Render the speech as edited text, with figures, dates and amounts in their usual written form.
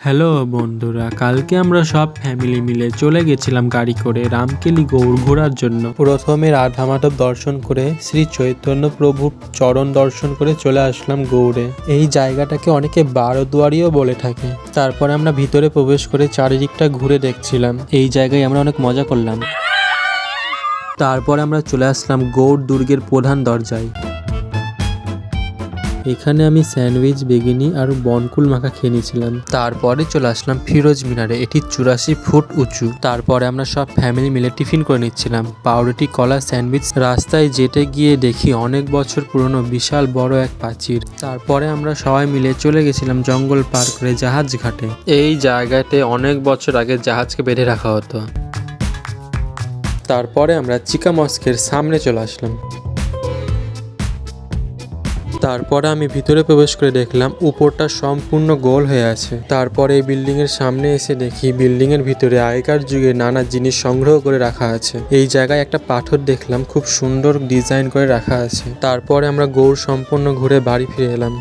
Hello বন্ধুরা, কালকে আমরা সব ফ্যামিলি মিলে চলে গেছিলাম গাড়ি করে রামকেলি গৌড় ঘোরার জন্য। প্রথমে রাধা মাধব দর্শন করে শ্রী চৈতন্য প্রভুর চরণ দর্শন করে চলে আসলাম গৌড়ে। এই জায়গাটাকে অনেকে বারোদুয়ারিও বলে থাকে। তারপরে আমরা ভিতরে প্রবেশ করে চারিদিকটা ঘুরে দেখছিলাম। এই জায়গায় আমরা অনেক মজা করলাম। তারপর আমরা চলে আসলাম গৌড় দুর্গের প্রধান দরজায়। এখানে আমি স্যান্ডউইচ, বেগুনি আর বনকুল মাখা খেয়ে নিয়েছিলাম। তারপরে চলে আসলাম ফিরোজ মিনারে, এটি 84 ফুট উঁচু। তারপরে আমরা সব ফ্যামিলি মিলে টিফিন করে নিচ্ছিলাম, পাউরুটি, কলা, স্যান্ডউইচ। রাস্তায় যেতে গিয়ে দেখি অনেক বছর পুরনো বিশাল বড় এক প্রাচীর। তারপরে আমরা সবাই মিলে চলে গেছিলাম জঙ্গল পার করে জাহাজ ঘাটে। এই জায়গাতে অনেক বছর আগে জাহাজকে বেঁধে রাখা হতো। তারপরে আমরা চিকা মস্কের সামনে চলে আসলাম। তারপরে আমি ভিতরে প্রবেশ করে দেখলাম উপরটা সম্পূর্ণ গোল হয়ে আছে। তারপরে এই বিল্ডিং এর সামনে এসে দেখি বিল্ডিং এর ভিতরে আগেকার যুগে নানা জিনিস সংগ্রহ করে রাখা আছে। এই জায়গায় একটা পাথর দেখলাম, খুব সুন্দর ডিজাইন করে রাখা আছে। তারপরে আমরা গৌড় সম্পূর্ণ ঘুরে বাড়ি ফিরে এলাম।